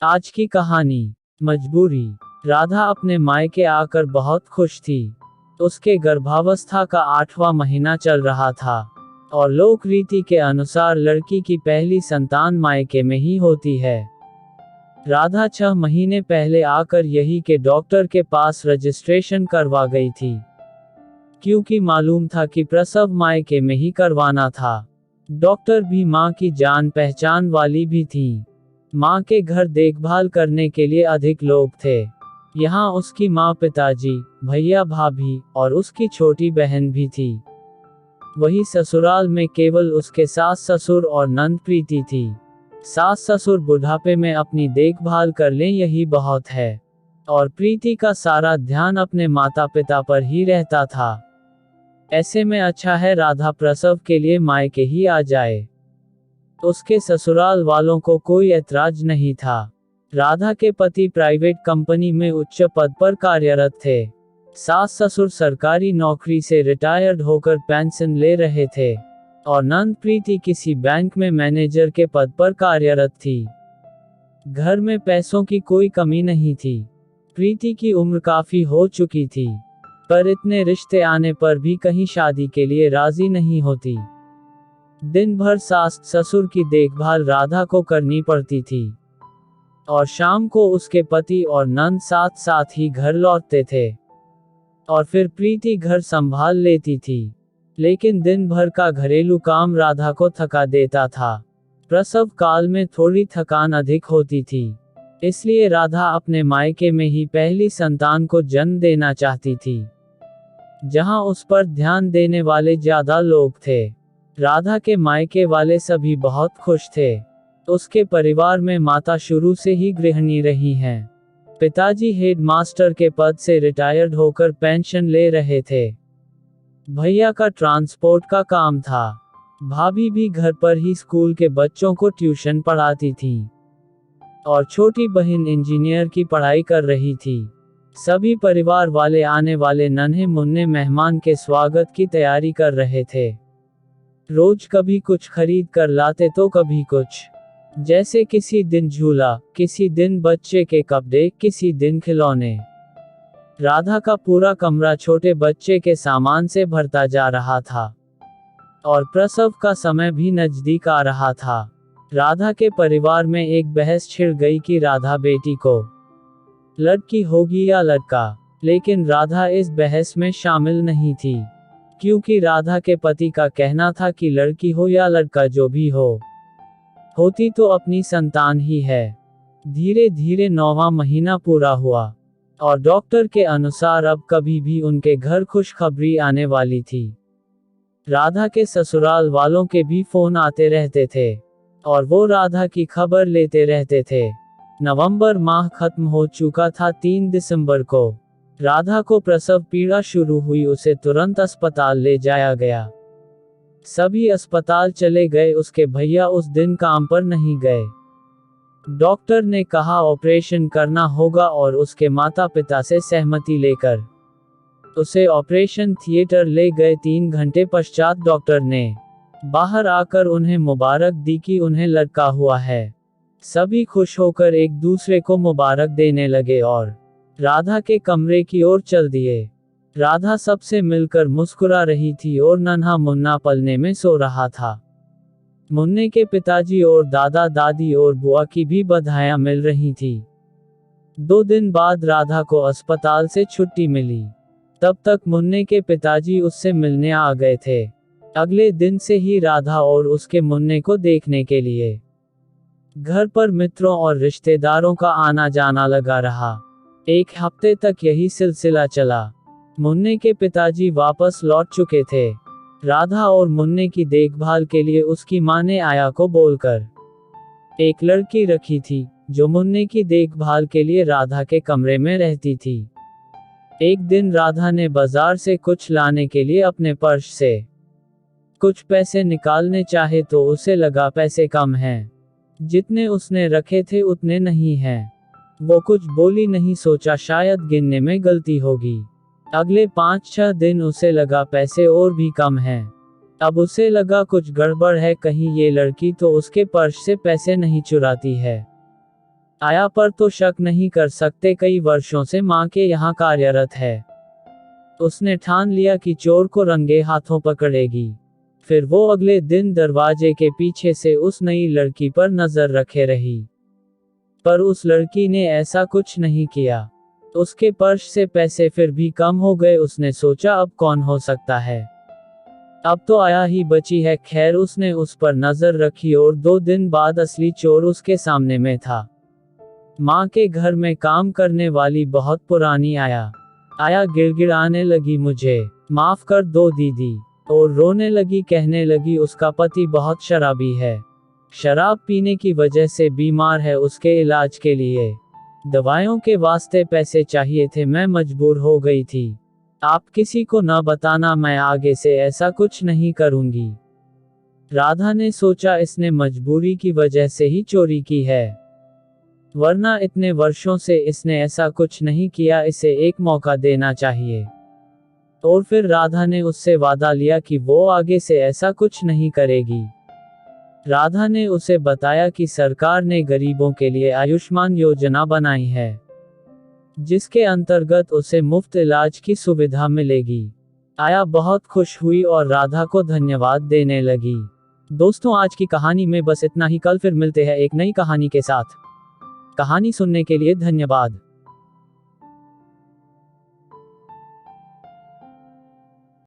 आज की कहानी। मजबूरी। राधा अपने मायके आकर बहुत खुश थी। उसके गर्भावस्था का 8वां महीना चल रहा था और लोक रीति के अनुसार लड़की की पहली संतान मायके में ही होती है। राधा 6 महीने पहले आकर यही के डॉक्टर के पास रजिस्ट्रेशन करवा गई थी, क्योंकि मालूम था कि प्रसव मायके में ही करवाना था। डॉक्टर भी मां की जान पहचान वाली भी थी। मां के घर देखभाल करने के लिए अधिक लोग थे। यहाँ उसकी माँ, पिताजी, भैया, भाभी और उसकी छोटी बहन भी थी। वही ससुराल में केवल उसके सास ससुर और नंद प्रीति थी। सास ससुर बुढ़ापे में अपनी देखभाल कर लें यही बहुत है, और प्रीति का सारा ध्यान अपने माता पिता पर ही रहता था। ऐसे में अच्छा है राधा प्रसव के लिए मायके ही आ जाए। उसके ससुराल वालों को कोई ऐतराज नहीं था। राधा के पति प्राइवेट कंपनी में उच्च पद पर कार्यरत थे। सास ससुर सरकारी नौकरी से रिटायर्ड होकर पेंशन ले रहे थे और नंद प्रीति किसी बैंक में मैनेजर के पद पर कार्यरत थी। घर में पैसों की कोई कमी नहीं थी। प्रीति की उम्र काफी हो चुकी थी, पर इतने रिश्ते आने पर भी कहीं शादी के लिए राजी नहीं होती। दिन भर सास ससुर की देखभाल राधा को करनी पड़ती थी और शाम को उसके पति और नंद साथ साथ ही घर लौटते थे और फिर प्रीति घर संभाल लेती थी। लेकिन दिन भर का घरेलू काम राधा को थका देता था। प्रसव काल में थोड़ी थकान अधिक होती थी, इसलिए राधा अपने मायके में ही पहली संतान को जन्म देना चाहती थी, जहां उस पर ध्यान देने वाले ज्यादा लोग थे। राधा के मायके वाले सभी बहुत खुश थे। उसके परिवार में माता शुरू से ही गृहिणी रही हैं। पिताजी हेडमास्टर के पद से रिटायर्ड होकर पेंशन ले रहे थे। भैया का ट्रांसपोर्ट का काम था। भाभी भी घर पर ही स्कूल के बच्चों को ट्यूशन पढ़ाती थी और छोटी बहन इंजीनियर की पढ़ाई कर रही थी। सभी परिवार वाले आने वाले नन्हे मुन्ने मेहमान के स्वागत की तैयारी कर रहे थे। रोज कभी कुछ खरीद कर लाते तो कभी कुछ, जैसे किसी दिन झूला, किसी दिन बच्चे के कपड़े, किसी दिन खिलौने। राधा का पूरा कमरा छोटे बच्चे के सामान से भरता जा रहा था और प्रसव का समय भी नजदीक आ रहा था। राधा के परिवार में एक बहस छिड़ गई कि राधा बेटी को लड़की होगी या लड़का, लेकिन राधा इस बहस में शामिल नहीं थी, क्योंकि राधा के पति का कहना था कि लड़की हो या लड़का जो भी हो, होती तो अपनी संतान ही है। धीरे धीरे 9वां महीना पूरा हुआ और डॉक्टर के अनुसार अब कभी भी उनके घर खुशखबरी आने वाली थी। राधा के ससुराल वालों के भी फोन आते रहते थे और वो राधा की खबर लेते रहते थे। नवंबर माह खत्म हो चुका था। 3 दिसंबर को राधा को प्रसव पीड़ा शुरू हुई। उसे तुरंत अस्पताल ले जाया गया। सभी अस्पताल चले गए, उसके भैया उस दिन काम पर नहीं गए। डॉक्टर ने कहा ऑपरेशन करना होगा और उसके माता पिता से सहमति लेकर उसे ऑपरेशन थिएटर ले गए। 3 घंटे पश्चात डॉक्टर ने बाहर आकर उन्हें मुबारक दी कि उन्हें लड़का हुआ है। सभी खुश होकर एक दूसरे को मुबारक देने लगे और राधा के कमरे की ओर चल दिए। राधा सबसे मिलकर मुस्कुरा रही थी और नन्हा मुन्ना पलने में सो रहा था। मुन्ने के पिताजी और दादा दादी और बुआ की भी बधाइयां मिल रही थी। 2 दिन बाद राधा को अस्पताल से छुट्टी मिली। तब तक मुन्ने के पिताजी उससे मिलने आ गए थे। अगले दिन से ही राधा और उसके मुन्ने को देखने के लिए घर पर मित्रों और रिश्तेदारों का आना जाना लगा रहा। 1 हफ्ते तक यही सिलसिला चला। मुन्ने के पिताजी वापस लौट चुके थे। राधा और मुन्ने की देखभाल के लिए उसकी मां ने आया को बोलकर एक लड़की रखी थी, जो मुन्ने की देखभाल के लिए राधा के कमरे में रहती थी। एक दिन राधा ने बाजार से कुछ लाने के लिए अपने पर्स से कुछ पैसे निकालने चाहे तो उसे लगा पैसे कम हैं। जितने उसने रखे थे उतने नहीं हैं। वो कुछ बोली नहीं, सोचा शायद गिनने में गलती होगी। अगले 5-6 दिन उसे लगा पैसे और भी कम हैं। अब उसे लगा कुछ गड़बड़ है, कहीं ये लड़की तो उसके पर्स से पैसे नहीं चुराती है। आया पर तो शक नहीं कर सकते, कई वर्षों से माँ के यहाँ कार्यरत है। उसने ठान लिया कि चोर को रंगे हाथों पकड़ेगी। फिर वो अगले दिन दरवाजे के पीछे से उस नई लड़की पर नजर रखे रही। पर उस लड़की ने ऐसा कुछ नहीं किया। उसके पर्स से पैसे फिर भी कम हो गए। उसने सोचा अब कौन हो सकता है, अब तो आया ही बची है। खैर उसने उस पर नजर रखी और 2 दिन बाद असली चोर उसके सामने में था। माँ के घर में काम करने वाली बहुत पुरानी आया गिड़गिड़ाने लगी, मुझे माफ कर दो दीदी, और रोने लगी, कहने लगी उसका पति बहुत शराबी है, शराब पीने की वजह से बीमार है, उसके इलाज के लिए दवाइयों के वास्ते पैसे चाहिए थे, मैं मजबूर हो गई थी। आप किसी को न बताना, मैं आगे से ऐसा कुछ नहीं करूंगी। राधा ने सोचा इसने मजबूरी की वजह से ही चोरी की है, वरना इतने वर्षों से इसने ऐसा कुछ नहीं किया, इसे एक मौका देना चाहिए। और फिर राधा ने उससे वादा लिया कि वो आगे से ऐसा कुछ नहीं करेगी। राधा ने उसे बताया कि सरकार ने गरीबों के लिए आयुष्मान योजना बनाई है, जिसके अंतर्गत उसे मुफ्त इलाज की सुविधा मिलेगी। आया बहुत खुश हुई और राधा को धन्यवाद देने लगी। दोस्तों आज की कहानी में बस इतना ही। कल फिर मिलते हैं एक नई कहानी के साथ। कहानी सुनने के लिए धन्यवाद।